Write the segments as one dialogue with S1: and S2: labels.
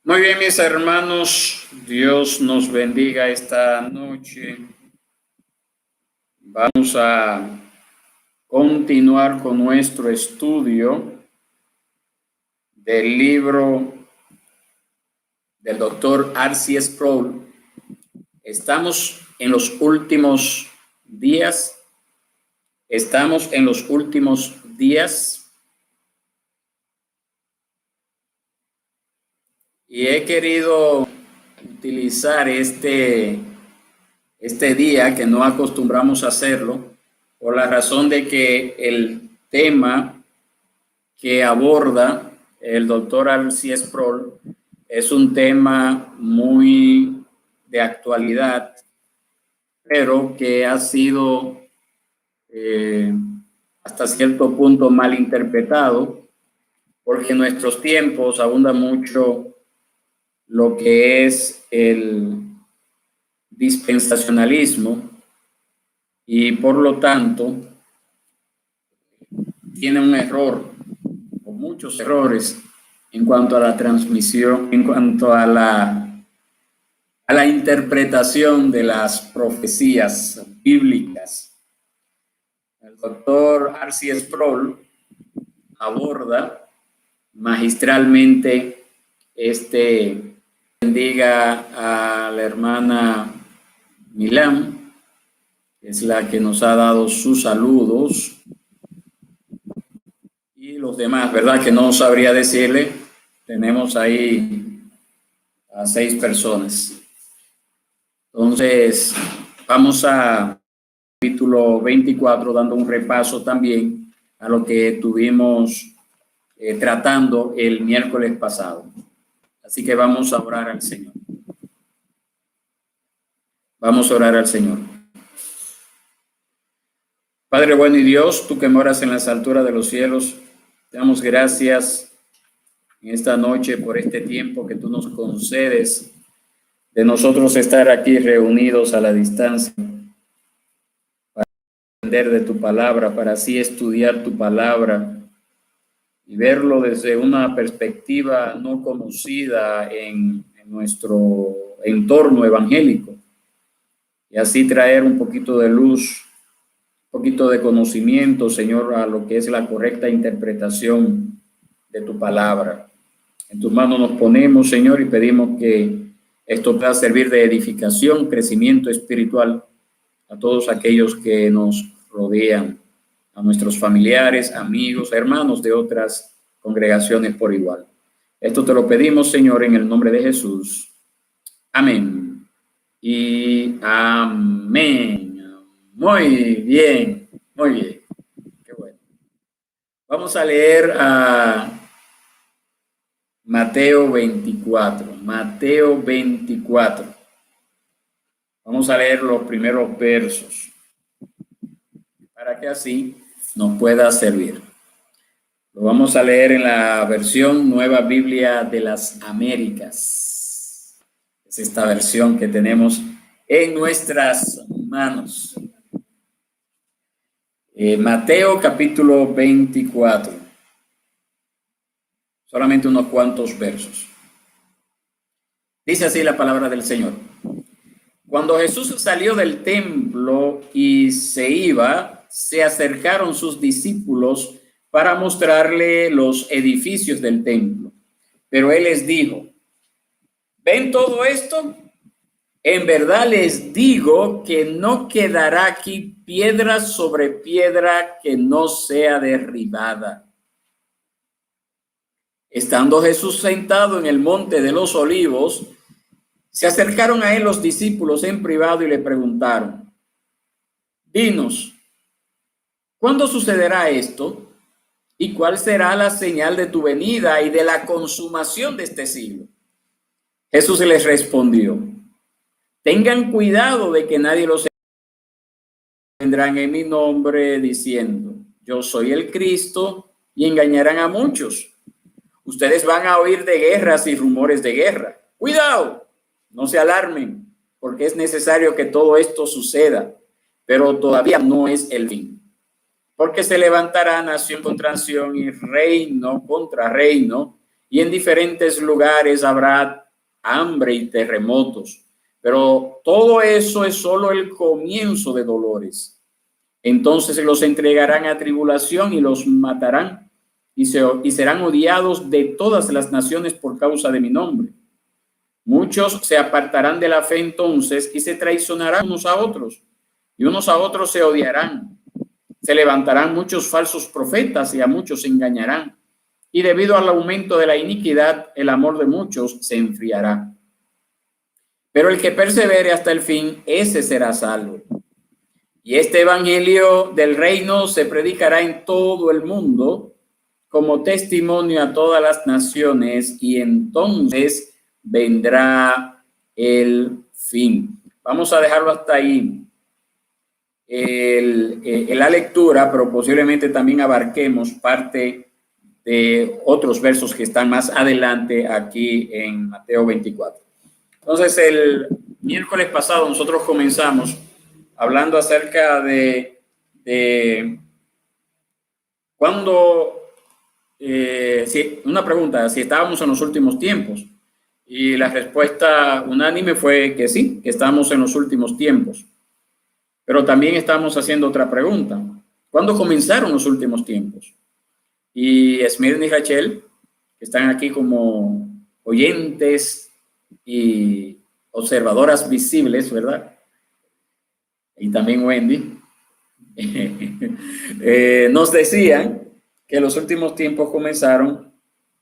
S1: Muy bien, mis hermanos, Dios nos bendiga esta noche. Vamos a continuar con nuestro estudio del libro del doctor R.C. Sproul. Estamos en los últimos días. Y he querido utilizar este día, que no acostumbramos a hacerlo, por la razón de que el tema que aborda el doctor R.C. Sproul es un tema muy de actualidad, pero que ha sido hasta cierto punto mal interpretado, porque en nuestros tiempos abunda mucho lo que es el dispensacionalismo y por lo tanto tiene un error o muchos errores en cuanto a la transmisión, en cuanto a la interpretación de las profecías bíblicas. El doctor R.C. Sproul aborda magistralmente bendiga a la hermana Milán, que es la que nos ha dado sus saludos, y los demás, ¿verdad? Que no sabría decirle. Tenemos ahí a 6 personas. Entonces, vamos a capítulo 24, dando un repaso también a lo que estuvimos tratando el miércoles pasado. Así que vamos a orar al Señor. Vamos a orar al Señor. Padre bueno y Dios, tú que moras en las alturas de los cielos, te damos gracias en esta noche por este tiempo que tú nos concedes de nosotros estar aquí reunidos a la distancia para aprender de tu palabra, para así estudiar tu palabra y verlo desde una perspectiva no conocida en nuestro entorno evangélico, y así traer un poquito de luz, un poquito de conocimiento, Señor, a lo que es la correcta interpretación de tu palabra. En tus manos nos ponemos, Señor, y pedimos que esto pueda servir de edificación, crecimiento espiritual a todos aquellos que nos rodean, a nuestros familiares, amigos, hermanos de otras congregaciones por igual. Esto te lo pedimos, Señor, en el nombre de Jesús. Amén. Y amén. Muy bien, muy bien. Qué bueno. Vamos a leer a Mateo 24. Mateo 24. Vamos a leer los primeros versos para que así nos pueda servir. Lo vamos a leer en la versión Nueva Biblia de las Américas. Es esta versión que tenemos en nuestras manos. Mateo capítulo 24. Solamente unos cuantos versos. Dice así la palabra del Señor. Cuando Jesús salió del templo y se iba, se acercaron sus discípulos para mostrarle los edificios del templo. Pero él les dijo, ¿ven todo esto? En verdad les digo que no quedará aquí piedra sobre piedra que no sea derribada. Estando Jesús sentado en el monte de los Olivos, se acercaron a él los discípulos en privado y le preguntaron, dinos, ¿cuándo sucederá esto? ¿Y cuál será la señal de tu venida y de la consumación de este siglo? Jesús les respondió, tengan cuidado de que nadie los vendrán en mi nombre diciendo, yo soy el Cristo, y engañarán a muchos. Ustedes van a oír de guerras y rumores de guerra. Cuidado, no se alarmen, porque es necesario que todo esto suceda, pero todavía no es el fin. porque se levantará nación contra nación y reino contra reino, y en diferentes lugares habrá hambre y terremotos. Pero todo eso es solo el comienzo de dolores. Entonces los entregarán a tribulación y los matarán, y serán odiados de todas las naciones por causa de mi nombre. Muchos se apartarán de la fe entonces y se traicionarán unos a otros, y unos a otros se odiarán. Se levantarán muchos falsos profetas y a muchos se engañarán. Y debido al aumento de la iniquidad, el amor de muchos se enfriará. Pero el que persevere hasta el fin, ese será salvo. Y este evangelio del reino se predicará en todo el mundo como testimonio a todas las naciones, y entonces vendrá el fin. Vamos a dejarlo hasta ahí la lectura, pero posiblemente también abarquemos parte de otros versos que están más adelante aquí en Mateo 24. Entonces, el miércoles pasado nosotros comenzamos hablando acerca de cuando, una pregunta, si estábamos en los últimos tiempos. Y la respuesta unánime fue que sí, que estamos en los últimos tiempos. Pero también estamos haciendo otra pregunta. ¿Cuándo comenzaron los últimos tiempos? Y Esmirna y Rachel, que están aquí como oyentes y observadoras visibles, ¿verdad? Y también Wendy, nos decían que los últimos tiempos comenzaron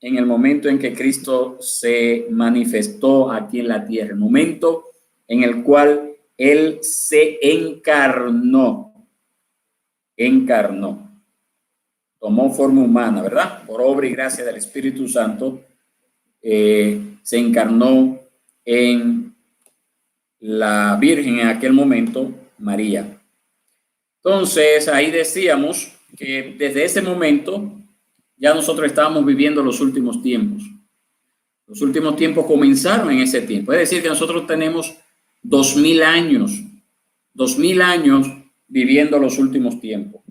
S1: en el momento en que Cristo se manifestó aquí en la tierra, el momento en el cual Él se encarnó, tomó forma humana, ¿verdad? Por obra y gracia del Espíritu Santo, se encarnó en la Virgen en aquel momento, María. Entonces, ahí decíamos que desde ese momento ya nosotros estábamos viviendo los últimos tiempos. Los últimos tiempos comenzaron en ese tiempo. Es decir, que nosotros tenemos 2000 años viviendo los últimos tiempos.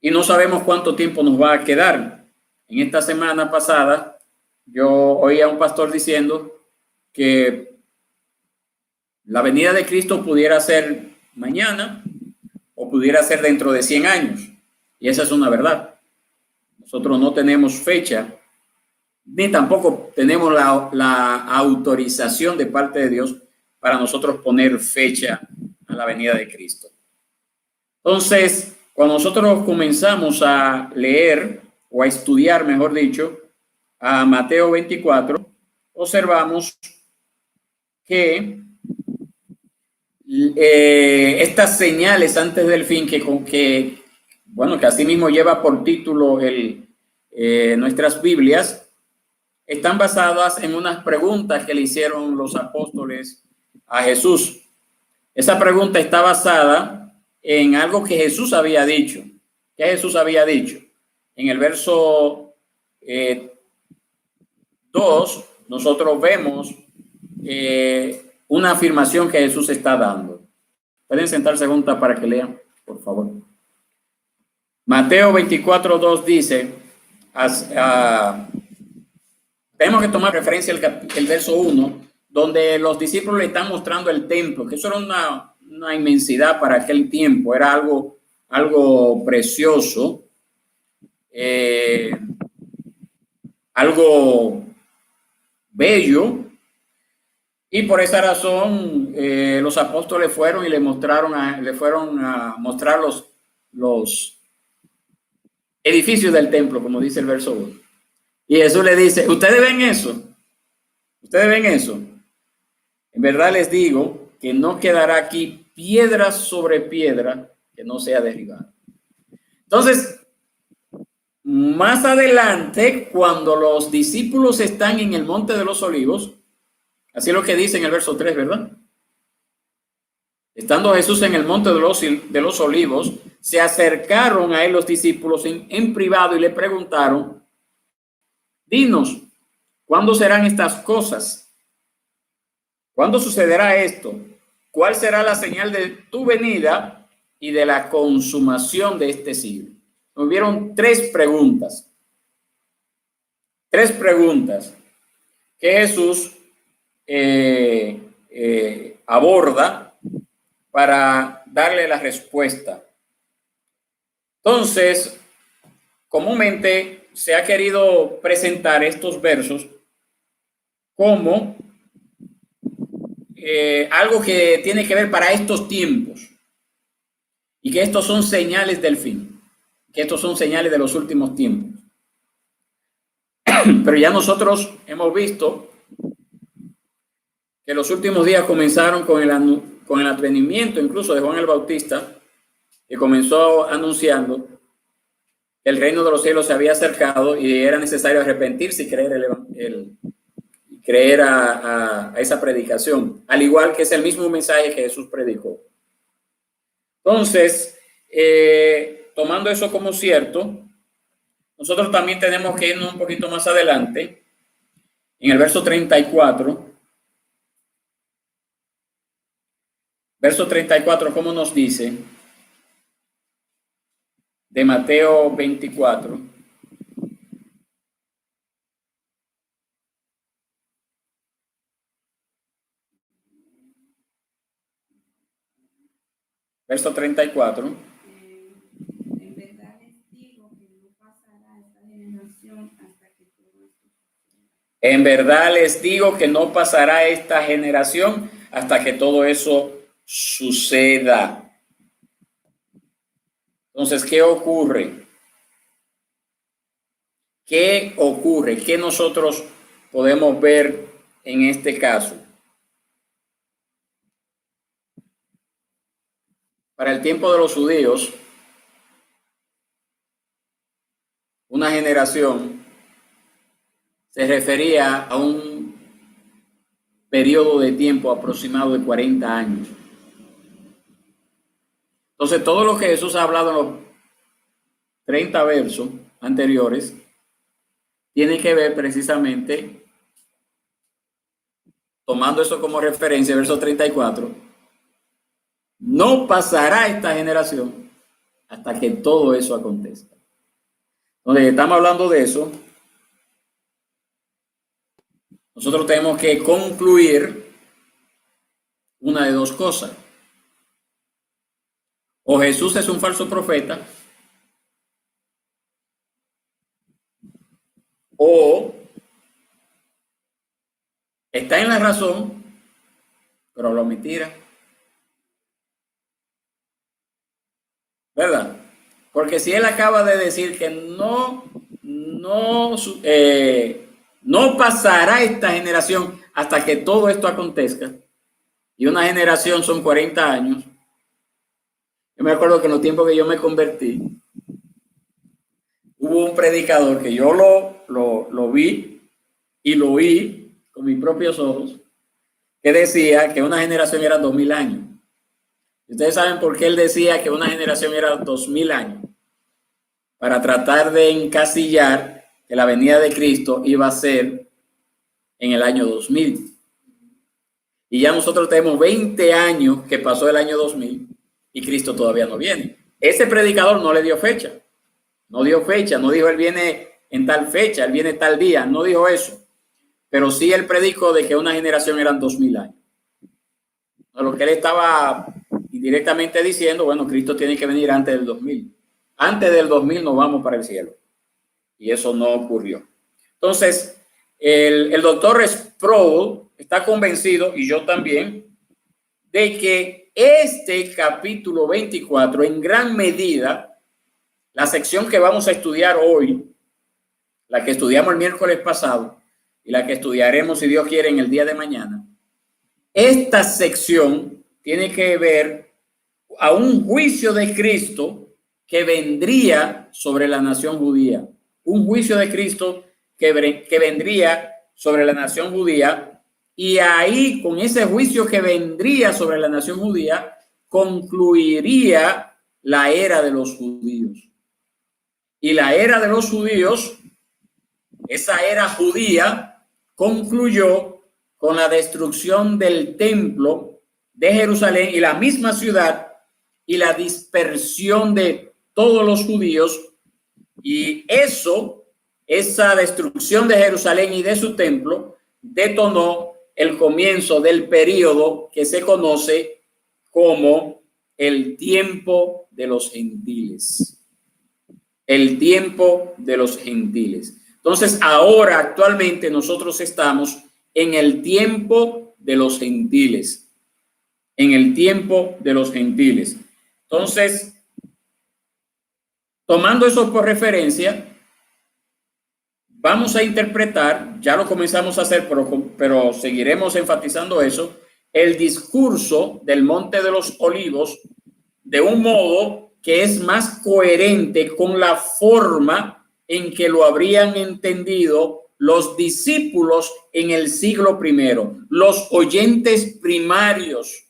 S1: Y no sabemos cuánto tiempo nos va a quedar. En esta semana pasada, yo oí a un pastor diciendo que la venida de Cristo pudiera ser mañana o pudiera ser dentro de 100 años. Y esa es una verdad. Nosotros no tenemos fecha, ni tampoco tenemos la autorización de parte de Dios para nosotros poner fecha a la venida de Cristo. Entonces, cuando nosotros comenzamos a leer o a estudiar, mejor dicho, a Mateo 24, observamos que estas señales antes del fin, que así mismo lleva por título nuestras Biblias, están basadas en unas preguntas que le hicieron los apóstoles a Jesús. Esa pregunta está basada en algo que Jesús había dicho. ¿Qué Jesús había dicho? En el verso 2, nosotros vemos una afirmación que Jesús está dando. Pueden sentarse juntas para que lean, por favor. Mateo 24:2 dice, tenemos que tomar referencia el verso 1, donde los discípulos le están mostrando el templo, que eso era una inmensidad para aquel tiempo, era algo precioso, algo bello, y por esa razón los apóstoles fueron y le fueron a mostrar los edificios del templo, como dice el verso 1. Y Jesús le dice, ¿ustedes ven eso? ¿Ustedes ven eso? En verdad les digo que no quedará aquí piedra sobre piedra que no sea derribada. Entonces, más adelante, cuando los discípulos están en el Monte de los Olivos, así es lo que dice en el verso 3, ¿verdad? Estando Jesús en el Monte de los Olivos, se acercaron a él los discípulos en privado y le preguntaron, dinos, ¿cuándo serán estas cosas? ¿Cuándo sucederá esto? ¿Cuál será la señal de tu venida y de la consumación de este siglo. Hubieron tres preguntas que Jesús aborda para darle la respuesta. Entonces, comúnmente se ha querido presentar estos versos como algo que tiene que ver para estos tiempos y que estos son señales del fin, que estos son señales de los últimos tiempos. Pero ya nosotros hemos visto que los últimos días comenzaron con el advenimiento incluso de Juan el Bautista, que comenzó anunciando que el reino de los cielos se había acercado y era necesario arrepentirse y creer a esa predicación, al igual que es el mismo mensaje que Jesús predicó. Entonces, tomando eso como cierto, nosotros también tenemos que irnos un poquito más adelante, en el verso 34. Verso 34, ¿cómo nos dice? De Mateo 24. Verso 34.
S2: En verdad les digo que no pasará esta generación hasta que todo esto suceda.
S1: En verdad les digo que no pasará esta generación hasta que todo eso suceda. Entonces, ¿qué ocurre? ¿Qué ocurre? ¿Qué nosotros podemos ver en este caso? Para el tiempo de los judíos, una generación se refería a un periodo de tiempo aproximado de 40 años. Entonces, todo lo que Jesús ha hablado en los 30 versos anteriores tiene que ver precisamente, tomando eso como referencia, verso 34, no pasará esta generación hasta que todo eso acontezca. Entonces, estamos hablando de eso. Nosotros tenemos que concluir una de dos cosas. O Jesús es un falso profeta, o está en la razón, pero habla mentira. ¿Verdad? Porque si él acaba de decir que no pasará esta generación hasta que todo esto acontezca, y una generación son 40 años. Yo me acuerdo que en los tiempos que yo me convertí, hubo un predicador que yo lo vi y lo oí con mis propios ojos, que decía que una generación era 2000 años. Ustedes saben por qué él decía que una generación era 2000 años. Para tratar de encasillar que la venida de Cristo iba a ser en el año 2000. Y ya nosotros tenemos 20 años que pasó el año 2000 y Cristo todavía no viene. Ese predicador no le dio fecha. No dio fecha, no dijo él viene en tal fecha, él viene tal día, no dijo eso. Pero sí él predicó de que una generación eran 2000 años. Lo que él estaba directamente diciendo, bueno, Cristo tiene que venir antes del 2000. Antes del 2000 nos vamos para el cielo. Y eso no ocurrió. Entonces, el doctor Sproul está convencido, y yo también, de que este capítulo 24, en gran medida, la sección que vamos a estudiar hoy, la que estudiamos el miércoles pasado, y la que estudiaremos, si Dios quiere, en el día de mañana, esta sección tiene que ver a un juicio de Cristo que vendría sobre la nación judía. Un juicio de Cristo que vendría sobre la nación judía, y ahí, con ese juicio que vendría sobre la nación judía, concluiría la era de los judíos. Y la era de los judíos, esa era judía, concluyó con la destrucción del templo de Jerusalén y la misma ciudad y la dispersión de todos los judíos, y esa destrucción de Jerusalén y de su templo detonó el comienzo del periodo que se conoce como el tiempo de los gentiles. El tiempo de los gentiles. Entonces, ahora actualmente nosotros estamos en el tiempo de los gentiles. En el tiempo de los gentiles. Entonces, tomando eso por referencia, vamos a interpretar, ya lo comenzamos a hacer, pero seguiremos enfatizando eso, el discurso del Monte de los Olivos de un modo que es más coherente con la forma en que lo habrían entendido los discípulos en el siglo primero, los oyentes primarios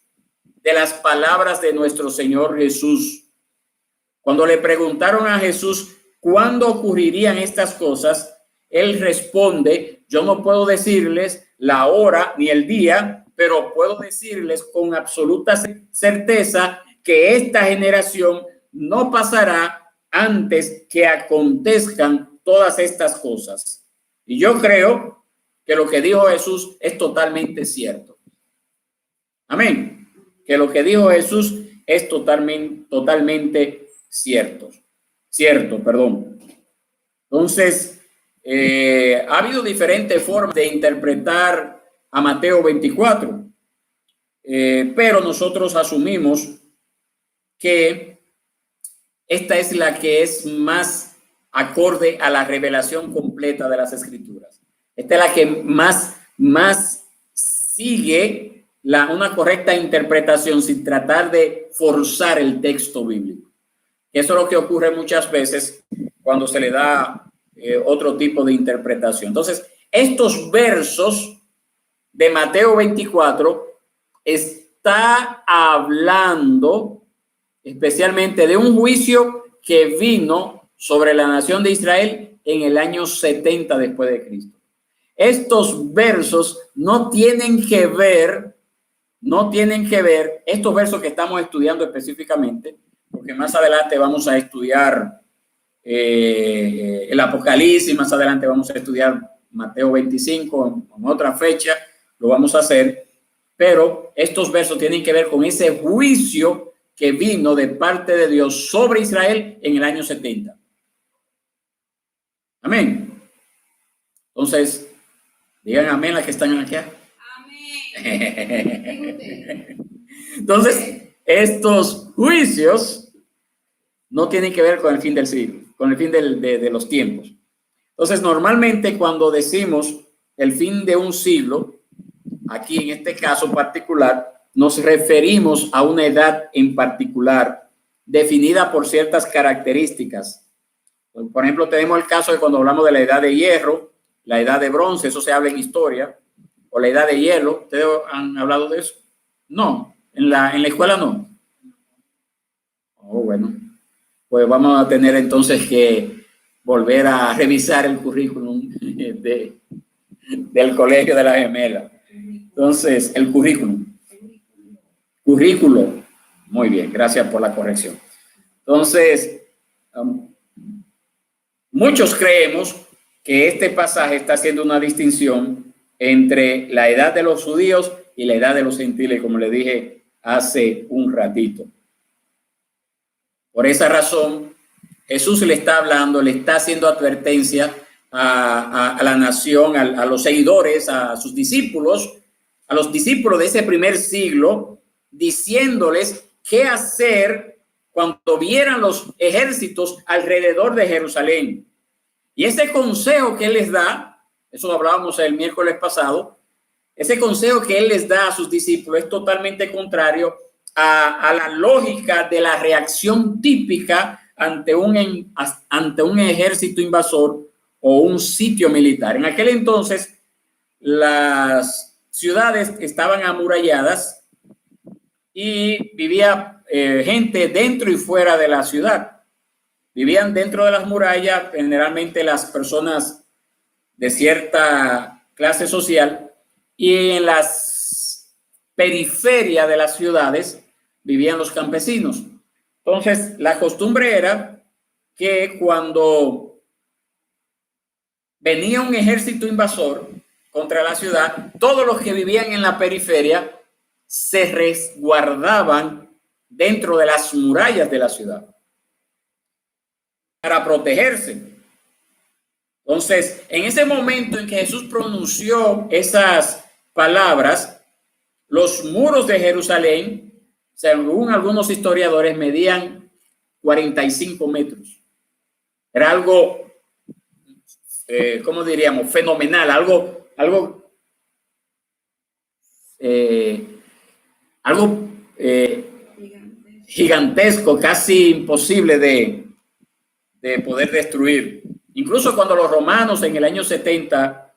S1: de las palabras de nuestro Señor Jesús. Cuando le preguntaron a Jesús cuándo ocurrirían estas cosas, él responde: yo no puedo decirles la hora ni el día, pero puedo decirles con absoluta certeza que esta generación no pasará antes que acontezcan todas estas cosas. Y yo creo que lo que dijo Jesús es totalmente cierto. Amén. Que lo que dijo Jesús es totalmente cierto. Entonces, ha habido diferentes formas de interpretar a Mateo 24, pero nosotros asumimos que esta es la que es más acorde a la revelación completa de las Escrituras. Esta es la que más sigue una correcta interpretación sin tratar de forzar el texto bíblico. Eso es lo que ocurre muchas veces cuando se le da otro tipo de interpretación. Entonces, estos versos de Mateo 24 está hablando especialmente de un juicio que vino sobre la nación de Israel en el año 70 después de Cristo. Estos versos no tienen que ver, estos versos que estamos estudiando específicamente, porque más adelante vamos a estudiar el Apocalipsis, más adelante vamos a estudiar Mateo 25, en otra fecha lo vamos a hacer, pero estos versos tienen que ver con ese juicio que vino de parte de Dios sobre Israel en el año 70. Amén. Entonces, digan amén las que están aquí. Amén. Entonces, estos juicios no tienen que ver con el fin del siglo, con el fin de los tiempos. Entonces, normalmente cuando decimos el fin de un siglo, aquí en este caso particular, nos referimos a una edad en particular definida por ciertas características. Por ejemplo, tenemos el caso de cuando hablamos de la edad de hierro, la edad de bronce, eso se habla en historia, o la edad de hielo. ¿Ustedes han hablado de eso? No, en la escuela no. Oh, bueno, pues vamos a tener entonces que volver a revisar el currículum del Colegio de la Gemela. Entonces, el currículum. Muy bien, gracias por la corrección. Entonces, muchos creemos que este pasaje está haciendo una distinción entre la edad de los judíos y la edad de los gentiles, como le dije hace un ratito. Por esa razón, Jesús le está hablando, le está haciendo advertencia a la nación, a los seguidores, a sus discípulos, a los discípulos de ese primer siglo, diciéndoles qué hacer cuando vieran los ejércitos alrededor de Jerusalén. Y ese consejo que él les da, eso hablábamos el miércoles pasado, ese consejo que él les da a sus discípulos es totalmente contrario a la lógica de la reacción típica ante un ejército invasor o un sitio militar. En aquel entonces, las ciudades estaban amuralladas y vivía gente dentro y fuera de la ciudad. Vivían dentro de las murallas generalmente las personas de cierta clase social, y en las periferias de las ciudades vivían los campesinos. Entonces, la costumbre era que cuando venía un ejército invasor contra la ciudad, todos los que vivían en la periferia se resguardaban dentro de las murallas de la ciudad para protegerse. Entonces, en ese momento en que Jesús pronunció esas palabras, los muros de Jerusalén, según algunos historiadores, medían 45 metros. Era algo, ¿cómo diríamos? Fenomenal, algo gigantesco, casi imposible de poder destruir. Incluso cuando los romanos en el año 70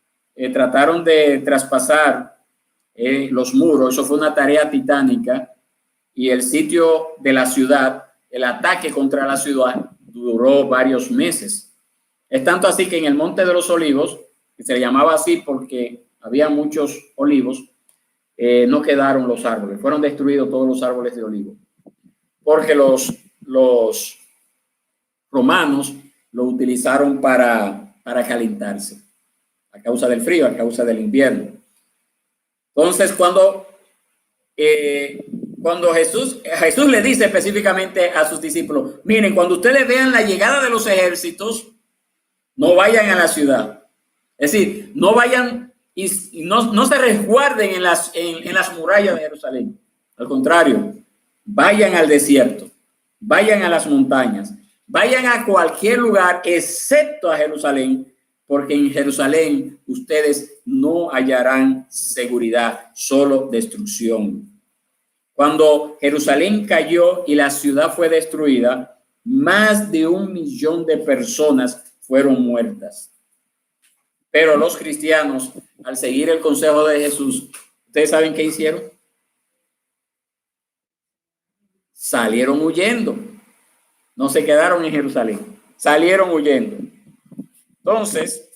S1: trataron de traspasar los muros, eso fue una tarea titánica, y el sitio de la ciudad, el ataque contra la ciudad, duró varios meses. Es tanto así que en el Monte de los Olivos, que se le llamaba así porque había muchos olivos, no quedaron los árboles, fueron destruidos todos los árboles de olivo, porque los romanos lo utilizaron para calentarse, a causa del frío, a causa del invierno. Entonces, cuando Jesús le dice específicamente a sus discípulos, miren, cuando ustedes vean la llegada de los ejércitos, no vayan a la ciudad. Es decir, no vayan y no se resguarden en las murallas de Jerusalén. Al contrario, vayan al desierto, vayan a las montañas, vayan a cualquier lugar excepto a Jerusalén, porque en Jerusalén ustedes no hallarán seguridad, solo destrucción. Cuando Jerusalén cayó y la ciudad fue destruida, más de 1 millón de personas fueron muertas. Pero los cristianos, al seguir el consejo de Jesús, ¿ustedes saben qué hicieron? Salieron huyendo. No se quedaron en Jerusalén, salieron huyendo. Entonces,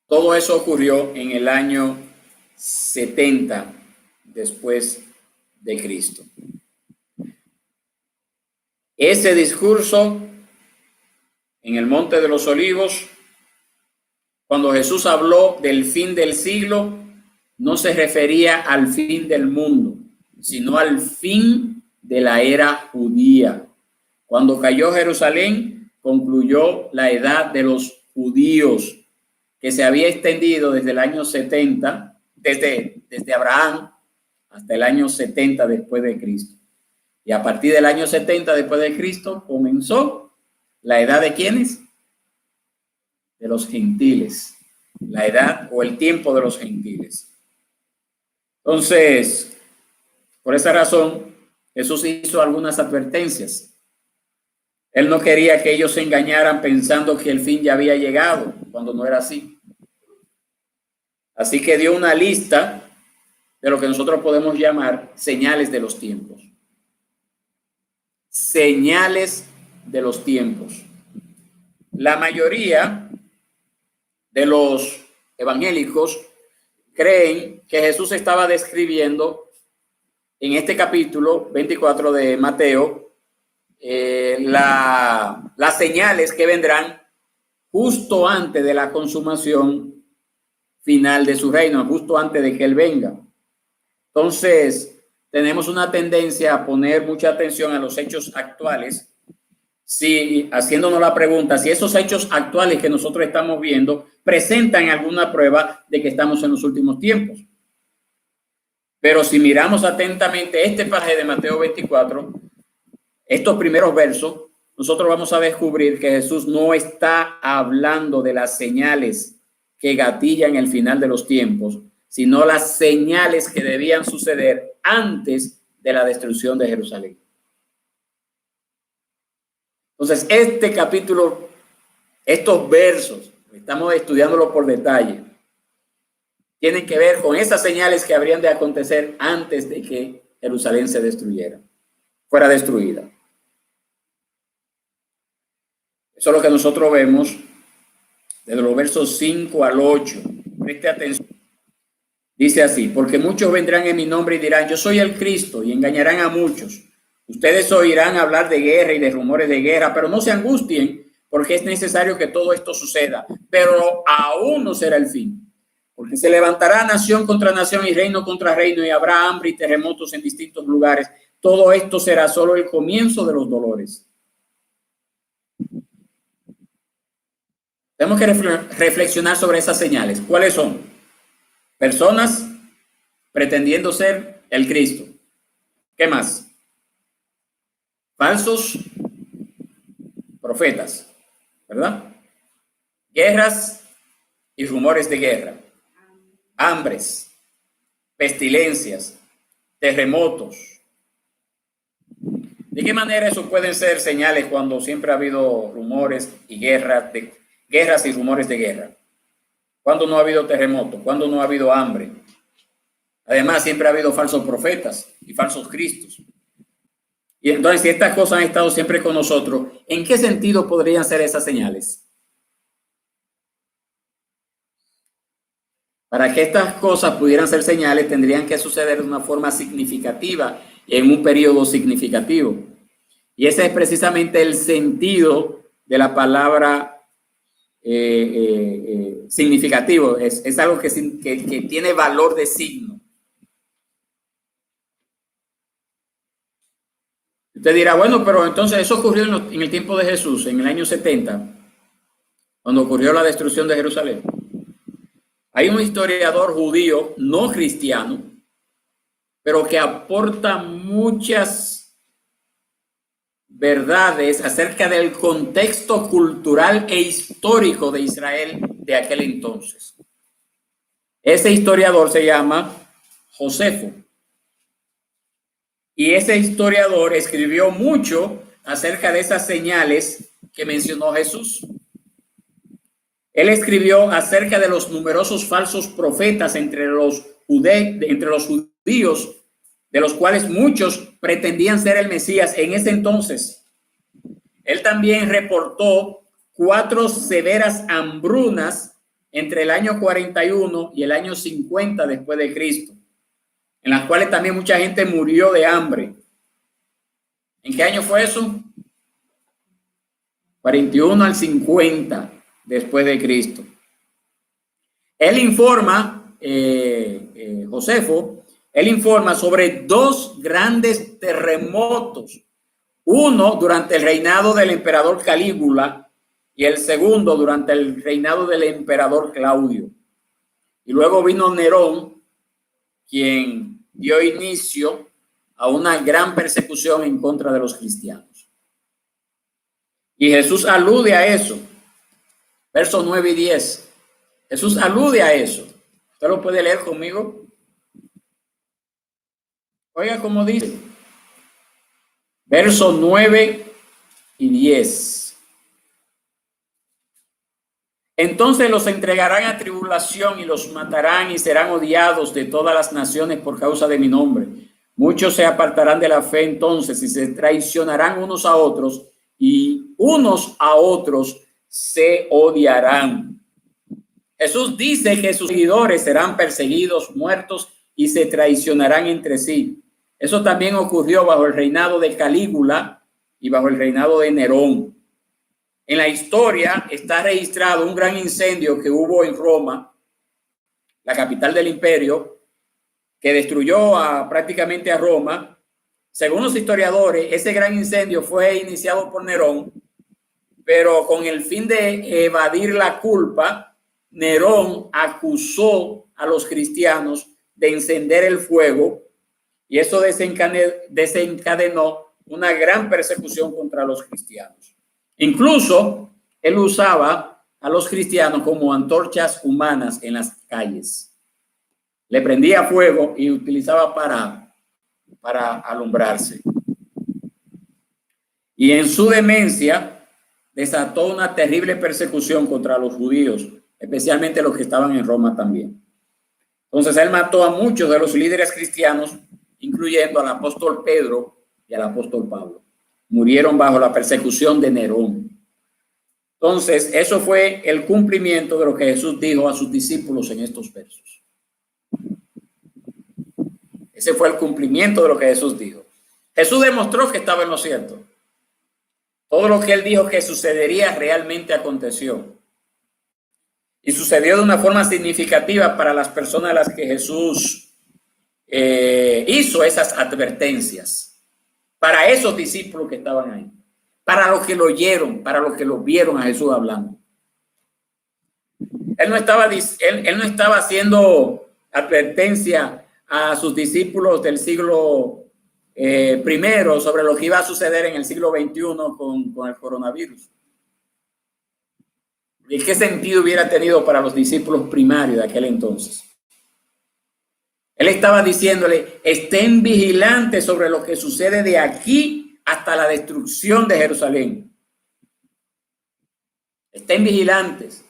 S1: todo eso ocurrió en el año 70 después de Cristo. Ese discurso en el Monte de los Olivos, cuando Jesús habló del fin del siglo, no se refería al fin del mundo, sino al fin de la era judía. Cuando cayó Jerusalén, concluyó la edad de los judíos, que se había extendido desde el año 70, desde Abraham hasta el año 70 después de Cristo. Y a partir del año 70 después de Cristo comenzó la edad de ¿quiénes? De los gentiles. La edad o el tiempo de los gentiles. Entonces, por esa razón, Jesús hizo algunas advertencias. Él no quería que ellos se engañaran pensando que el fin ya había llegado, cuando no era así. Así que dio una lista de lo que nosotros podemos llamar señales de los tiempos. Señales de los tiempos. La mayoría de los evangélicos creen que Jesús estaba describiendo en este capítulo 24 de Mateo las señales que vendrán justo antes de la consumación final de su reino, justo antes de que Él venga. Entonces, tenemos una tendencia a poner mucha atención a los hechos actuales, si haciéndonos la pregunta si esos hechos actuales que nosotros estamos viendo presentan alguna prueba de que estamos en los últimos tiempos. Pero si miramos atentamente este pasaje de Mateo 24, estos primeros versos, nosotros vamos a descubrir que Jesús no está hablando de las señales que gatillan el final de los tiempos, sino las señales que debían suceder antes de la destrucción de Jerusalén. Entonces, este capítulo, estos versos, estamos estudiándolos por detalle, tienen que ver con esas señales que habrían de acontecer antes de que Jerusalén se destruyera, fuera destruida. Eso es lo que nosotros vemos desde los versos 5 al 8. Preste atención. Dice así: porque muchos vendrán en mi nombre y dirán, yo soy el Cristo, y engañarán a muchos. Ustedes oirán hablar de guerra y de rumores de guerra, pero no se angustien, porque es necesario que todo esto suceda, pero aún no será el fin. Porque se levantará nación contra nación y reino contra reino, y habrá hambre y terremotos en distintos lugares. Todo esto será solo el comienzo de los dolores. Tenemos que reflexionar sobre esas señales. ¿Cuáles son? Personas pretendiendo ser el Cristo. ¿Qué más? Falsos profetas, ¿verdad? Guerras y rumores de guerra. Hambres, pestilencias, terremotos. ¿De qué manera eso pueden ser señales cuando siempre ha habido rumores y guerras y rumores de guerra? ¿Cuándo no ha habido terremotos? ¿Cuándo no ha habido hambre? Además, siempre ha habido falsos profetas y falsos cristos. Y entonces, si estas cosas han estado siempre con nosotros, ¿en qué sentido podrían ser esas señales? Para que estas cosas pudieran ser señales, tendrían que suceder de una forma significativa en un periodo significativo. Y ese es precisamente el sentido de la palabra significativo. Es algo que tiene valor de signo. Usted dirá, bueno, pero entonces eso ocurrió en el tiempo de Jesús, en el año 70, cuando ocurrió la destrucción de Jerusalén. Hay un historiador judío no cristiano, pero que aporta muchas verdades acerca del contexto cultural e histórico de Israel de aquel entonces. Ese historiador se llama Josefo. Y ese historiador escribió mucho acerca de esas señales que mencionó Jesús. Él escribió acerca de los numerosos falsos profetas entre los judíos, de los cuales muchos pretendían ser el Mesías en ese entonces. Él también reportó 4 severas hambrunas entre el año 41 y el año 50 después de Cristo, en las cuales también mucha gente murió de hambre. ¿En qué año fue eso? 41 al 50 después de Cristo. Él informa, Josefo, él informa sobre 2 grandes terremotos. Uno durante el reinado del emperador Calígula y el segundo durante el reinado del emperador Claudio. Y luego vino Nerón, quien dio inicio a una gran persecución en contra de los cristianos. Y Jesús alude a eso. Versos 9 y 10. Jesús alude a eso. ¿Usted lo puede leer conmigo? Oiga cómo dice. Versos 9 y 10. Entonces los entregarán a tribulación y los matarán y serán odiados de todas las naciones por causa de mi nombre. Muchos se apartarán de la fe entonces y se traicionarán unos a otros y unos a otros se odiarán. Jesús dice que sus seguidores serán perseguidos, muertos y se traicionarán entre sí. Eso también ocurrió bajo el reinado de Calígula y bajo el reinado de Nerón. En la historia está registrado un gran incendio que hubo en Roma, la capital del imperio, que destruyó prácticamente a Roma. Según los historiadores, ese gran incendio fue iniciado por Nerón, pero con el fin de evadir la culpa, Nerón acusó a los cristianos de encender el fuego y eso desencadenó una gran persecución contra los cristianos. Incluso él usaba a los cristianos como antorchas humanas en las calles. Le prendía fuego y utilizaba para alumbrarse. Y en su demencia desató una terrible persecución contra los judíos, especialmente los que estaban en Roma también. Entonces él mató a muchos de los líderes cristianos, incluyendo al apóstol Pedro y al apóstol Pablo. Murieron bajo la persecución de Nerón. Entonces, eso fue el cumplimiento de lo que Jesús dijo a sus discípulos en estos versos. Ese fue el cumplimiento de lo que Jesús dijo. Jesús demostró que estaba en lo cierto. Todo lo que él dijo que sucedería realmente aconteció. Y sucedió de una forma significativa para las personas a las que Jesús hizo esas advertencias. Para esos discípulos que estaban ahí. Para los que lo oyeron, para los que lo vieron a Jesús hablando. Él no estaba haciendo advertencia a sus discípulos del siglo primero sobre lo que iba a suceder en el siglo XXI con el coronavirus. ¿Y qué sentido hubiera tenido para los discípulos primarios de aquel entonces? Él estaba diciéndole, estén vigilantes sobre lo que sucede de aquí hasta la destrucción de Jerusalén. Estén vigilantes.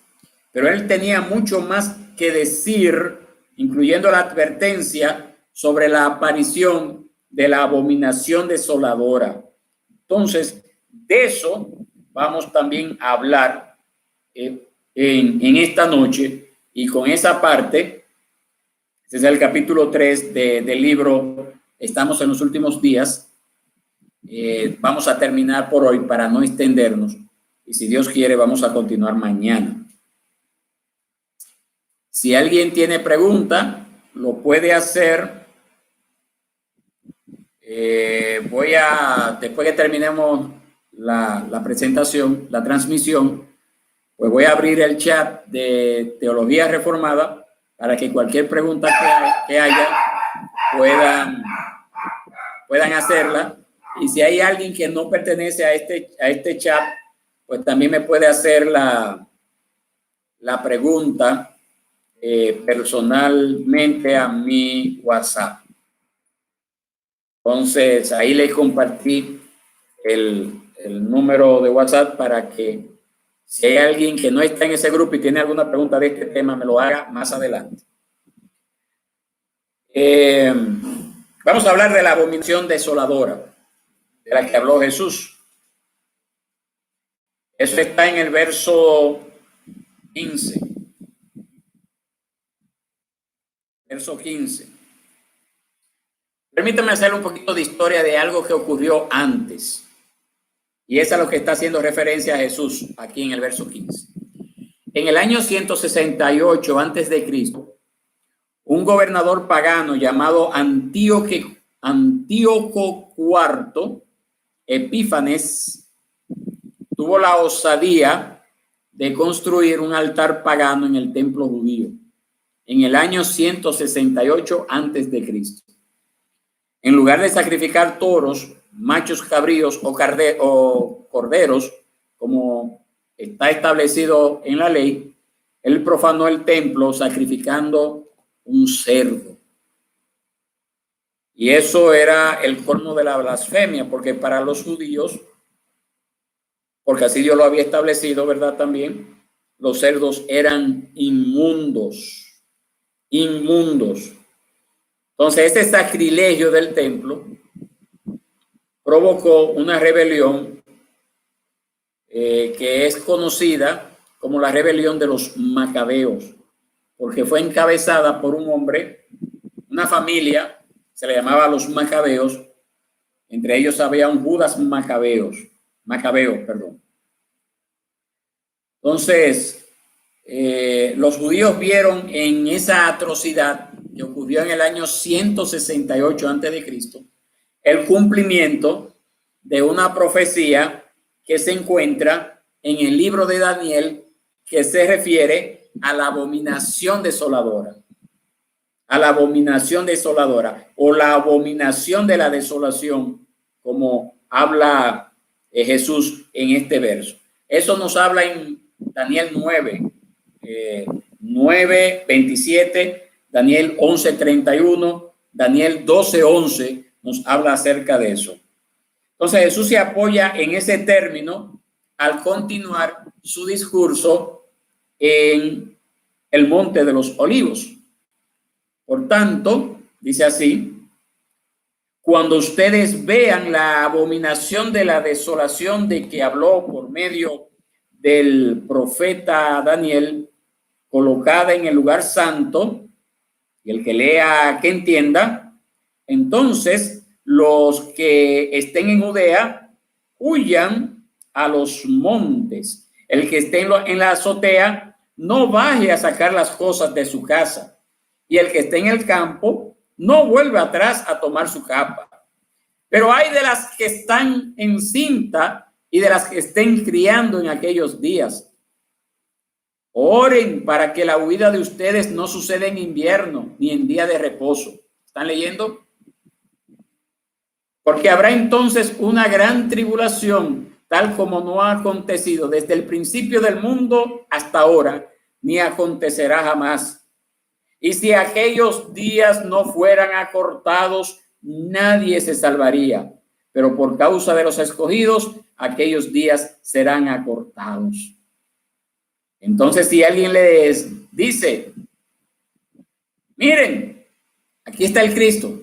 S1: Pero él tenía mucho más que decir, incluyendo la advertencia sobre la aparición de la abominación desoladora. Entonces, de eso vamos también a hablar en esta noche, y con esa parte, este es el capítulo 3 del libro Estamos en los últimos días. Vamos a terminar por hoy para no extendernos, y si Dios quiere vamos a continuar mañana. Si alguien tiene pregunta, lo puede hacer. Después que terminemos la presentación, la transmisión, pues voy a abrir el chat de Teología Reformada para que cualquier pregunta que haya puedan hacerla. Y si hay alguien que no pertenece a este chat, pues también me puede hacer la pregunta personalmente a mi WhatsApp. Entonces ahí les compartí el número de WhatsApp para que si hay alguien que no está en ese grupo y tiene alguna pregunta de este tema, me lo haga más adelante. Vamos a hablar de la abominación desoladora de la que habló Jesús. Eso está en el verso 15. Verso 15. Permítame hacer un poquito de historia de algo que ocurrió antes. Y es a lo que está haciendo referencia a Jesús aquí en el verso 15. En el año 168 antes de Cristo, un gobernador pagano llamado Antíoco IV Epífanes tuvo la osadía de construir un altar pagano en el templo judío en el año 168 antes de Cristo. En lugar de sacrificar toros, machos cabríos o corderos, como está establecido en la ley, él profanó el templo sacrificando un cerdo. Y eso era el colmo de la blasfemia, porque para los judíos, porque así Dios lo había establecido, ¿verdad? También los cerdos eran inmundos. Entonces, este sacrilegio del templo provocó una rebelión que es conocida como la rebelión de los macabeos, porque fue encabezada por un hombre, una familia, se le llamaba los macabeos. Entre ellos había un Judas Macabeo. Entonces, los judíos vieron en esa atrocidad que ocurrió en el año 168 a.C. el cumplimiento de una profecía que se encuentra en el libro de Daniel, que se refiere a la abominación desoladora. A la abominación desoladora, o la abominación de la desolación, como habla Jesús en este verso. Eso nos habla en Daniel 9:27, Daniel 11:31, Daniel 12:11 nos habla acerca de eso. Entonces Jesús se apoya en ese término al continuar su discurso en el Monte de los Olivos. Por tanto, dice así: cuando ustedes vean la abominación de la desolación de que habló por medio del profeta Daniel, colocada en el lugar santo, y el que lea que entienda, entonces los que estén en Judea huyan a los montes. El que esté en la azotea no baje a sacar las cosas de su casa. Y el que esté en el campo no vuelva atrás a tomar su capa. Pero hay de las que están encinta y de las que estén criando en aquellos días. Oren para que la huida de ustedes no suceda en invierno ni en día de reposo. ¿Están leyendo? Porque habrá entonces una gran tribulación, tal como no ha acontecido desde el principio del mundo hasta ahora, ni acontecerá jamás. Y si aquellos días no fueran acortados, nadie se salvaría. Pero por causa de los escogidos, aquellos días serán acortados. Entonces, si alguien les dice, miren, aquí está el Cristo,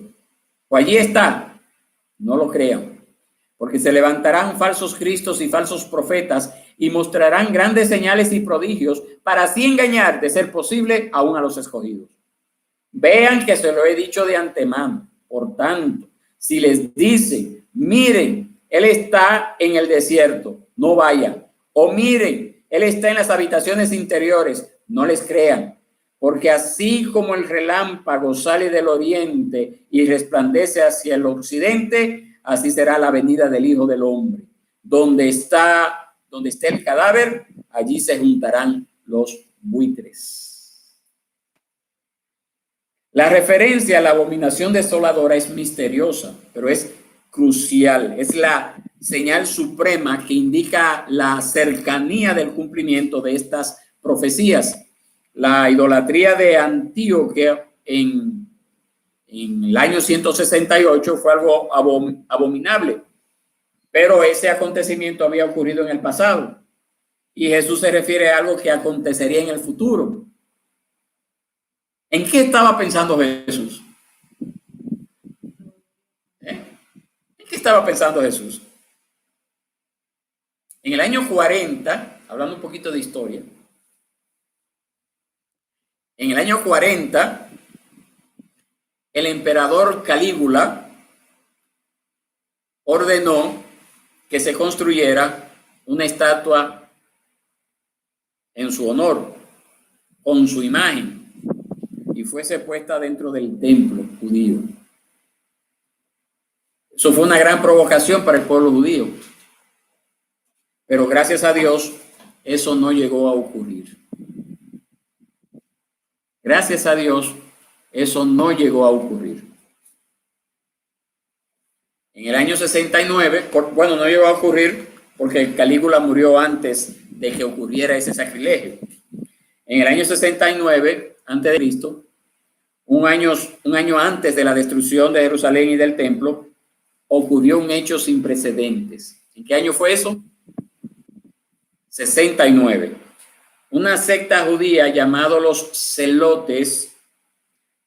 S1: o allí está, no lo crean, porque se levantarán falsos cristos y falsos profetas y mostrarán grandes señales y prodigios para así engañar, de ser posible, aún a los escogidos. Vean que se lo he dicho de antemano. Por tanto, si les dice, miren, él está en el desierto, no vayan. O miren, él está en las habitaciones interiores, no les crean. Porque así como el relámpago sale del oriente y resplandece hacia el occidente, así será la venida del Hijo del Hombre. Donde esté el cadáver, allí se juntarán los buitres. La referencia a la abominación desoladora es misteriosa, pero es crucial. Es la señal suprema que indica la cercanía del cumplimiento de estas profecías. La idolatría de Antioquía en el año 168 fue algo abominable, pero ese acontecimiento había ocurrido en el pasado y Jesús se refiere a algo que acontecería en el futuro. ¿En qué estaba pensando Jesús? ¿En qué estaba pensando Jesús? En el año 40, hablando un poquito de historia, en el año 40, el emperador Calígula ordenó que se construyera una estatua en su honor, con su imagen, y fuese puesta dentro del templo judío. Eso fue una gran provocación para el pueblo judío. Pero gracias a Dios, eso no llegó a ocurrir. Gracias a Dios, eso no llegó a ocurrir. En el año 69, no llegó a ocurrir porque Calígula murió antes de que ocurriera ese sacrilegio. En el año 69, antes de Cristo, un año antes de la destrucción de Jerusalén y del templo, ocurrió un hecho sin precedentes. ¿En qué año fue eso? 69. Una secta judía llamada los Zelotes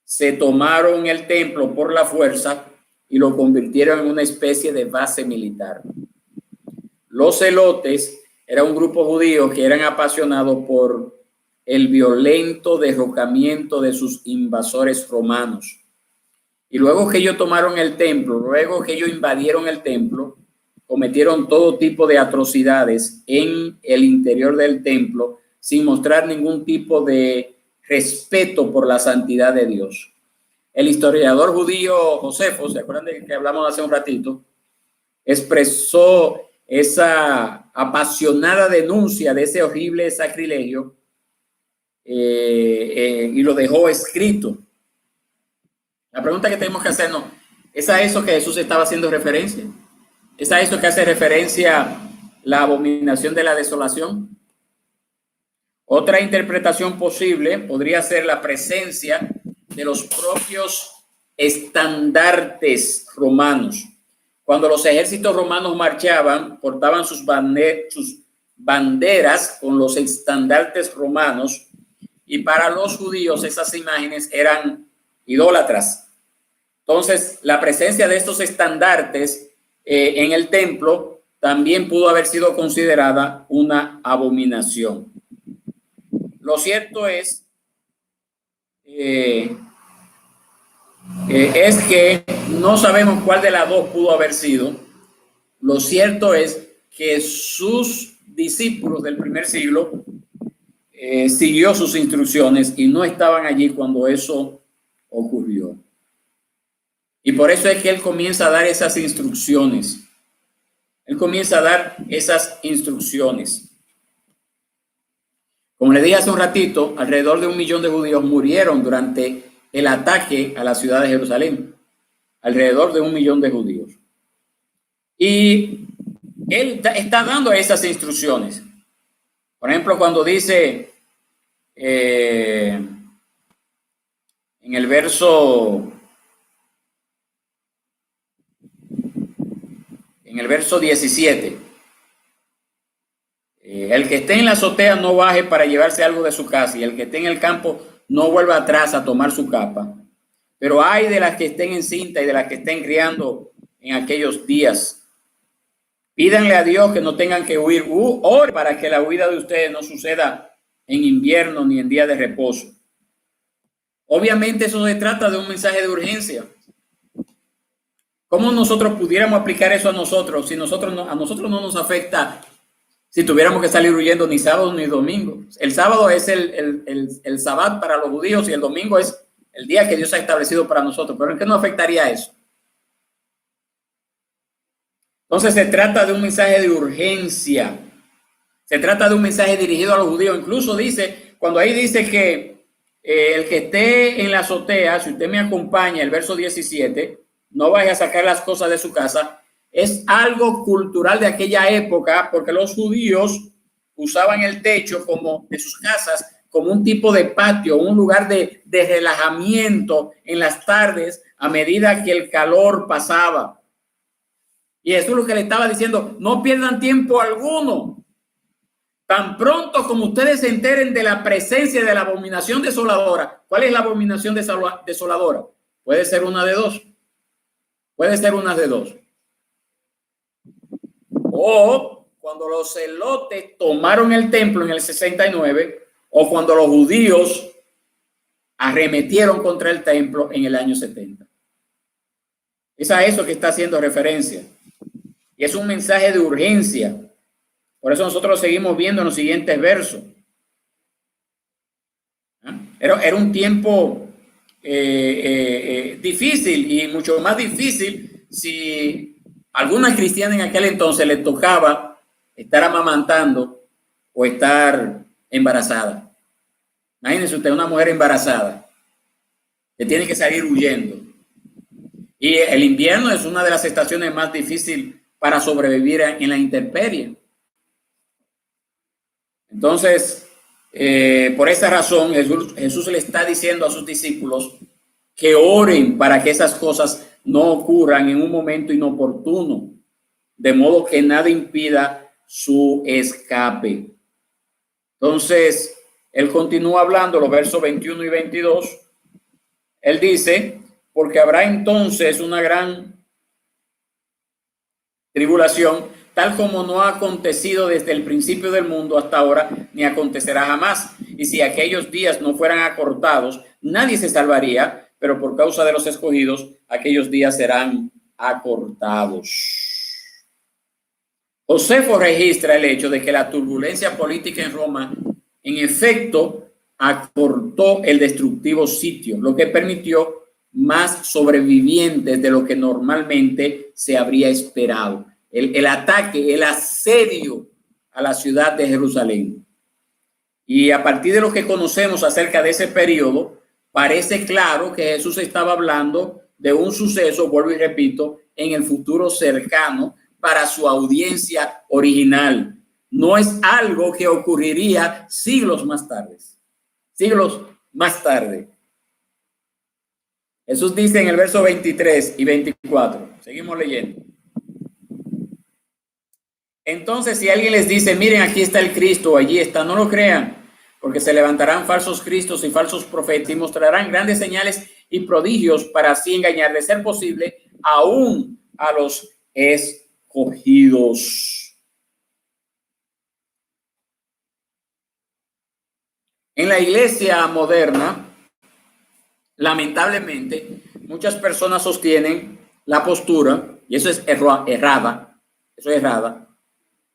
S1: se tomaron el templo por la fuerza y lo convirtieron en una especie de base militar. Los Zelotes era un grupo judío que eran apasionados por el violento derrocamiento de sus invasores romanos. Y luego que ellos tomaron el templo, luego que ellos invadieron el templo, cometieron todo tipo de atrocidades en el interior del templo sin mostrar ningún tipo de respeto por la santidad de Dios. El historiador judío Josefo, ¿se acuerdan de que hablamos hace un ratito? Expresó esa apasionada denuncia de ese horrible sacrilegio y lo dejó escrito. La pregunta que tenemos que hacernos, ¿es a eso que Jesús estaba haciendo referencia? ¿Es a eso que hace referencia la abominación de la desolación? Otra interpretación posible podría ser la presencia de los propios estandartes romanos. Cuando los ejércitos romanos marchaban, portaban sus banderas con los estandartes romanos, y para los judíos esas imágenes eran idólatras. Entonces, la presencia de estos estandartes en el templo también pudo haber sido considerada una abominación. Lo cierto es es que no sabemos cuál de las dos pudo haber sido. Lo cierto es que sus discípulos del primer siglo siguió sus instrucciones y no estaban allí cuando eso ocurrió. Y por eso es que él comienza a dar esas instrucciones. Él comienza a dar esas instrucciones. Como le dije hace un ratito, alrededor de 1 millón de judíos murieron durante el ataque a la ciudad de Jerusalén. Alrededor de 1 millón de judíos. Y él está dando esas instrucciones. Por ejemplo, cuando dice en el verso 17, el que esté en la azotea no baje para llevarse algo de su casa, y el que esté en el campo no vuelva atrás a tomar su capa. Pero hay de las que estén en cinta y de las que estén criando en aquellos días. Pídanle a Dios que no tengan que huir. Oren para que la huida de ustedes no suceda en invierno ni en día de reposo. Obviamente eso se trata de un mensaje de urgencia. ¿Cómo nosotros pudiéramos aplicar eso a nosotros si a nosotros no nos afecta si tuviéramos que salir huyendo ni sábado ni domingo? El sábado es el sabbat para los judíos y el domingo es el día que Dios ha establecido para nosotros. ¿Pero en qué nos afectaría eso? Entonces se trata de un mensaje de urgencia. Se trata de un mensaje dirigido a los judíos. Incluso dice, cuando ahí dice que el que esté en la azotea, si usted me acompaña, el verso 17, no vaya a sacar las cosas de su casa, es algo cultural de aquella época, porque los judíos usaban el techo como de sus casas como un tipo de patio, un lugar de relajamiento en las tardes a medida que el calor pasaba. Y eso es lo que le estaba diciendo, no pierdan tiempo alguno. Tan pronto como ustedes se enteren de la presencia de la abominación desoladora. ¿Cuál es la abominación desoladora? Puede ser una de dos. Puede ser una de dos. O cuando los celotes tomaron el templo en el 69, o cuando los judíos arremetieron contra el templo en el año 70. Es a eso que está haciendo referencia. Y es un mensaje de urgencia. Por eso nosotros seguimos viendo en los siguientes versos. Era un tiempo difícil, y mucho más difícil si a alguna cristiana en aquel entonces le tocaba estar amamantando o estar embarazada. Imagínense usted, una mujer embarazada que tiene que salir huyendo. Y el invierno es una de las estaciones más difíciles para sobrevivir en la intemperie. Entonces, por esa razón, Jesús le está diciendo a sus discípulos que oren para que esas cosas no ocurran en un momento inoportuno, de modo que nada impida su escape. Entonces, él continúa hablando, los versos 21 y 22. Él dice, porque habrá entonces una gran tribulación, tal como no ha acontecido desde el principio del mundo hasta ahora, ni acontecerá jamás. Y si aquellos días no fueran acortados, nadie se salvaría, pero por causa de los escogidos, aquellos días serán acortados. Josefo registra el hecho de que la turbulencia política en Roma, en efecto, acortó el destructivo sitio, lo que permitió más sobrevivientes de lo que normalmente se habría esperado. El ataque, el asedio a la ciudad de Jerusalén. Y a partir de lo que conocemos acerca de ese periodo, parece claro que Jesús estaba hablando de un suceso, vuelvo y repito, en el futuro cercano para su audiencia original. No es algo que ocurriría siglos más tarde. Siglos más tarde. Jesús dice en el verso 23 y 24, seguimos leyendo. Entonces, si alguien les dice, miren, aquí está el Cristo, allí está, no lo crean, porque se levantarán falsos cristos y falsos profetas y mostrarán grandes señales y prodigios para así engañar, de ser posible, aún a los escogidos. En la iglesia moderna, lamentablemente, muchas personas sostienen la postura, y eso es errada,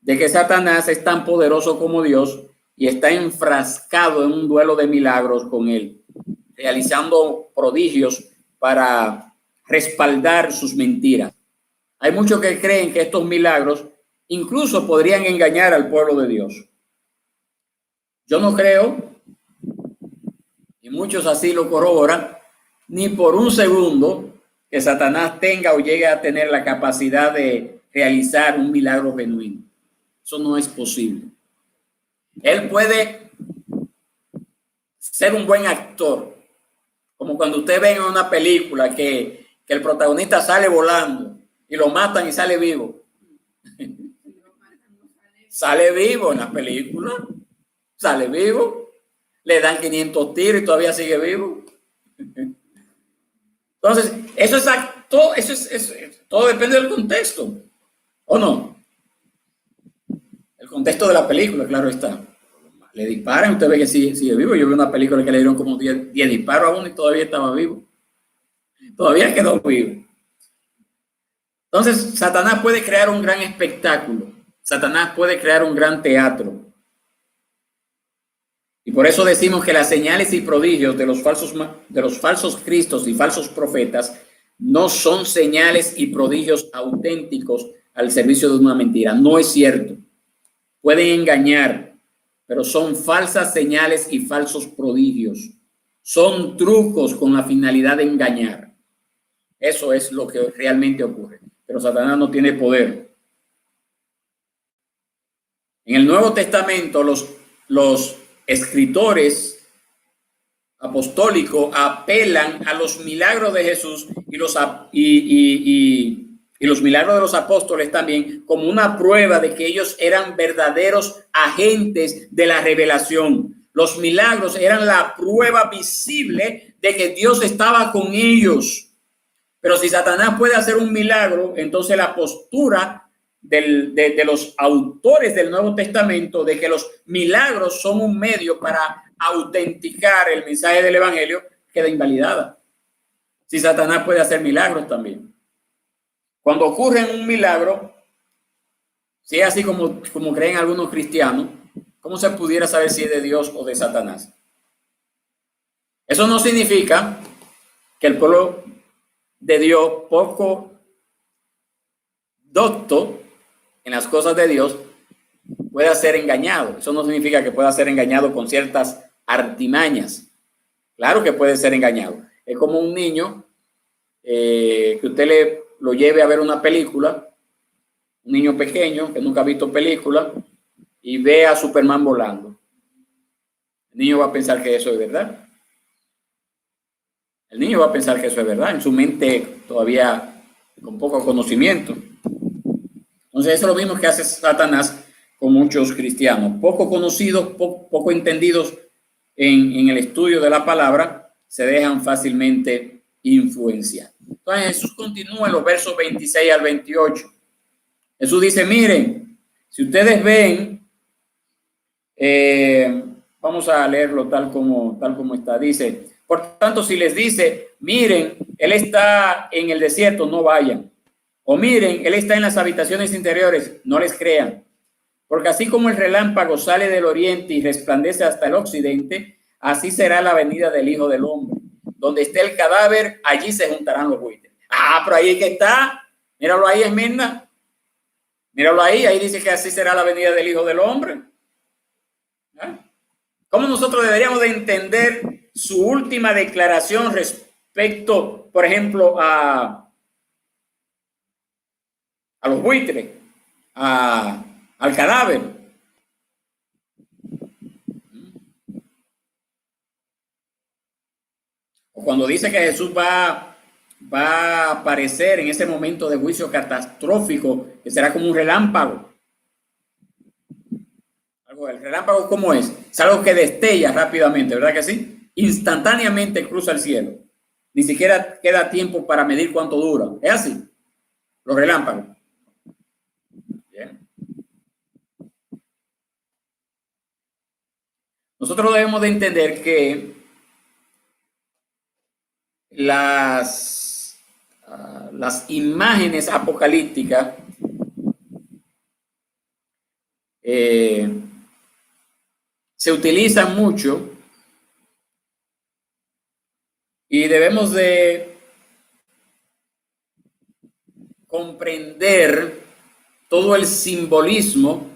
S1: de que Satanás es tan poderoso como Dios y está enfrascado en un duelo de milagros con él, realizando prodigios para respaldar sus mentiras. Hay muchos que creen que estos milagros incluso podrían engañar al pueblo de Dios. Yo no creo, y muchos así lo corroboran, ni por un segundo que Satanás tenga o llegue a tener la capacidad de realizar un milagro genuino. Eso no es posible. Él puede ser un buen actor, como cuando usted ve en una película que el protagonista sale volando y lo matan y sale vivo. Sale vivo en la película, sale vivo, le dan 500 tiros y todavía sigue vivo. Entonces, eso es acto, todo depende del contexto, ¿o no? El contexto de la película, claro está. Le disparan, usted ve que sigue vivo. Yo vi una película que le dieron como 10 disparos a uno y todavía estaba vivo. Todavía quedó vivo. Entonces, Satanás puede crear un gran espectáculo. Satanás puede crear un gran teatro. Y por eso decimos que las señales y prodigios de los falsos cristos y falsos profetas no son señales y prodigios auténticos al servicio de una mentira. No es cierto. Pueden engañar, pero son falsas señales y falsos prodigios. Son trucos con la finalidad de engañar. Eso es lo que realmente ocurre. Pero Satanás no tiene poder. En el Nuevo Testamento, los escritores apostólicos apelan a los milagros de Jesús y los milagros de los apóstoles también como una prueba de que ellos eran verdaderos agentes de la revelación. Los milagros eran la prueba visible de que Dios estaba con ellos. Pero si Satanás puede hacer un milagro, entonces la postura de los autores del Nuevo Testamento de que los milagros son un medio para autenticar el mensaje del Evangelio queda invalidada. Si Satanás puede hacer milagros también. Cuando ocurre un milagro, si es así como creen algunos cristianos, ¿cómo se pudiera saber si es de Dios o de Satanás? Eso no significa que el pueblo de Dios, poco docto en las cosas de Dios, pueda ser engañado. Eso no significa que pueda ser engañado con ciertas artimañas. Claro que puede ser engañado. Es como un niño que usted lo lleve a ver una película, un niño pequeño que nunca ha visto película y ve a Superman volando. El niño va a pensar que eso es verdad. El niño va a pensar que eso es verdad, en su mente todavía con poco conocimiento. Entonces eso es lo mismo que hace Satanás con muchos cristianos, poco conocidos, poco entendidos en el estudio de la palabra, se dejan fácilmente influenciar. Entonces Jesús continúa en los versos 26 al 28. Jesús dice, miren, si ustedes ven, vamos a leerlo tal como está, dice, por tanto, si les dice, miren, él está en el desierto, no vayan. O miren, él está en las habitaciones interiores, no les crean. Porque así como el relámpago sale del oriente y resplandece hasta el occidente, así será la venida del Hijo del Hombre. Donde esté el cadáver, allí se juntarán los buitres. Ah, pero ahí que está. Míralo ahí, Esmirna. Míralo ahí dice que así será la venida del Hijo del Hombre. ¿Ah? ¿Cómo nosotros deberíamos de entender su última declaración respecto, por ejemplo, a los buitres, al cadáver? O cuando dice que Jesús va a aparecer en ese momento de juicio catastrófico, que será como un relámpago. ¿El relámpago cómo es? Es algo que destella rápidamente, ¿verdad que sí? Instantáneamente cruza el cielo. Ni siquiera queda tiempo para medir cuánto dura. ¿Es así? Los relámpagos. Bien. Nosotros debemos de entender que las imágenes apocalípticas se utilizan mucho y debemos de comprender todo el simbolismo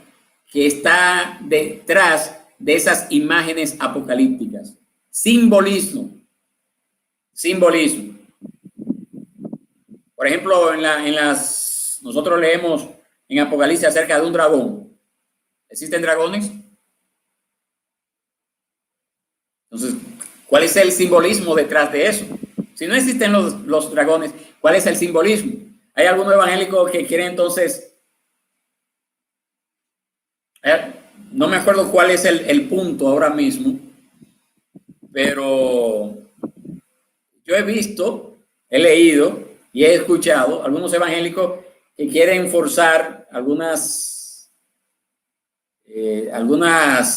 S1: que está detrás de esas imágenes apocalípticas. Simbolismo. Por ejemplo, nosotros leemos en Apocalipsis acerca de un dragón. ¿Existen dragones? Entonces, ¿cuál es el simbolismo detrás de eso? Si no existen los dragones, ¿cuál es el simbolismo? Hay algunos evangélicos que quieren entonces, no me acuerdo cuál es el punto ahora mismo, pero yo he visto, he leído y he escuchado algunos evangélicos que quieren forzar algunas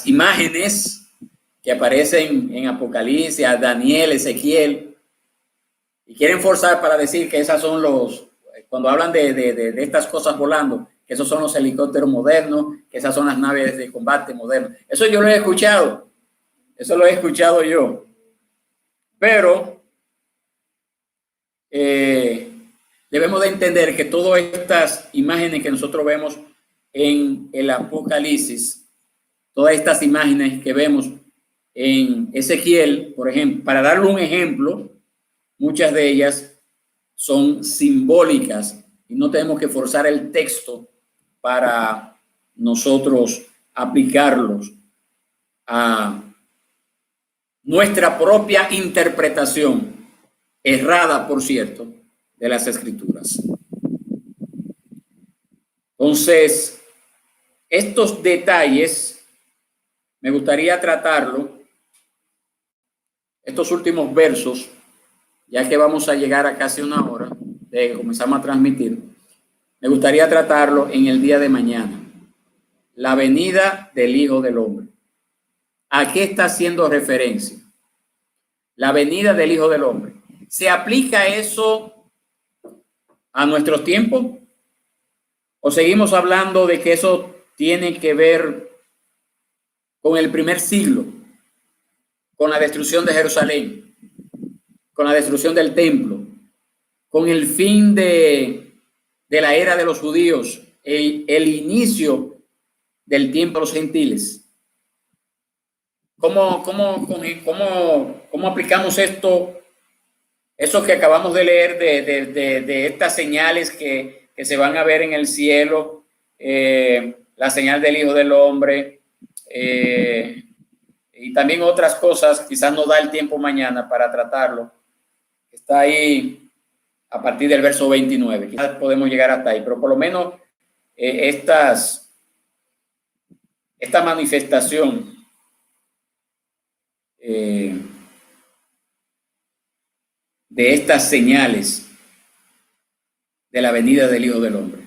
S1: imágenes que aparecen en Apocalipsis, Daniel, Ezequiel, y quieren forzar para decir que esas son cuando hablan de estas cosas volando, que esos son los helicópteros modernos, que esas son las naves de combate modernas. Eso yo lo he escuchado, yo. Pero debemos de entender que todas estas imágenes que nosotros vemos en el Apocalipsis, todas estas imágenes que vemos en Ezequiel, por ejemplo, para darle un ejemplo, muchas de ellas son simbólicas y no tenemos que forzar el texto para nosotros aplicarlos a nuestra propia interpretación, errada, por cierto, de las Escrituras. Entonces, estos detalles me gustaría tratarlo, estos últimos versos, ya que vamos a llegar a casi una hora de que comenzamos a transmitir, me gustaría tratarlo en el día de mañana. La venida del Hijo del Hombre. ¿A qué está haciendo referencia? La venida del Hijo del Hombre. ¿Se aplica eso a nuestros tiempos? ¿O seguimos hablando de que eso tiene que ver con el primer siglo, con la destrucción de Jerusalén, con la destrucción del templo, con el fin de la era de los judíos, el inicio del tiempo de los gentiles? ¿Cómo aplicamos esto, eso que acabamos de leer de estas señales que se van a ver en el cielo, la señal del Hijo del Hombre, y también otras cosas? Quizás no da el tiempo mañana para tratarlo. Está ahí a partir del verso 29. Quizás podemos llegar hasta ahí, pero por lo menos esta manifestación de estas señales de la venida del Hijo del Hombre.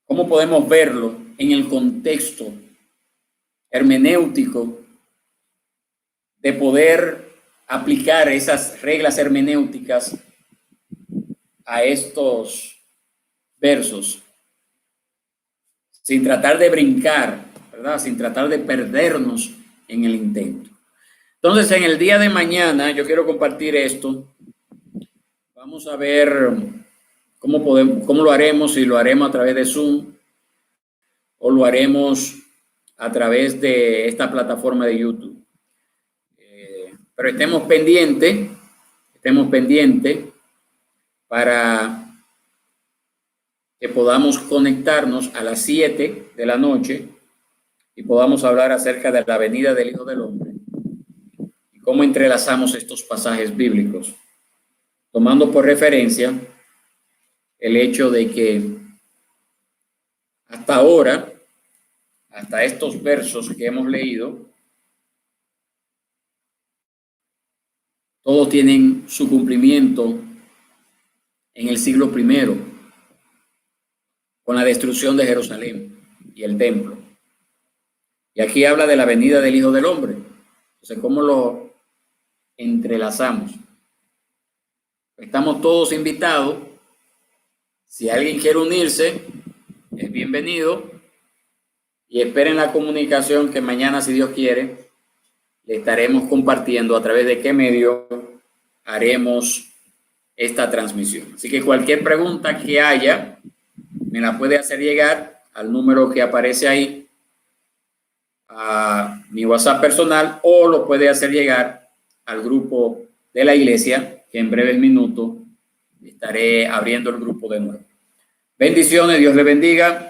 S1: ¿Cómo podemos verlo en el contexto hermenéutico de poder aplicar esas reglas hermenéuticas a estos versos sin tratar de brincar, ¿verdad? Sin tratar de perdernos en el intento? Entonces, en el día de mañana yo quiero compartir esto. Vamos a ver cómo lo haremos, si lo haremos a través de Zoom o lo haremos a través de esta plataforma de YouTube. Pero estemos pendientes para que podamos conectarnos a las 7 de la noche y podamos hablar acerca de la venida del Hijo del Hombre y cómo entrelazamos estos pasajes bíblicos, tomando por referencia el hecho de que hasta ahora, hasta estos versos que hemos leído, todos tienen su cumplimiento en el siglo I, con la destrucción de Jerusalén y el templo. Y aquí habla de la venida del Hijo del Hombre. Entonces, ¿cómo lo entrelazamos? Estamos todos invitados. Si alguien quiere unirse, es bienvenido. Y esperen la comunicación que mañana, si Dios quiere, le estaremos compartiendo a través de qué medio haremos esta transmisión. Así que cualquier pregunta que haya, me la puede hacer llegar al número que aparece ahí, a mi WhatsApp personal, o lo puede hacer llegar al grupo de la iglesia, que en breves minutos estaré abriendo el grupo de nuevo. Bendiciones, Dios le bendiga.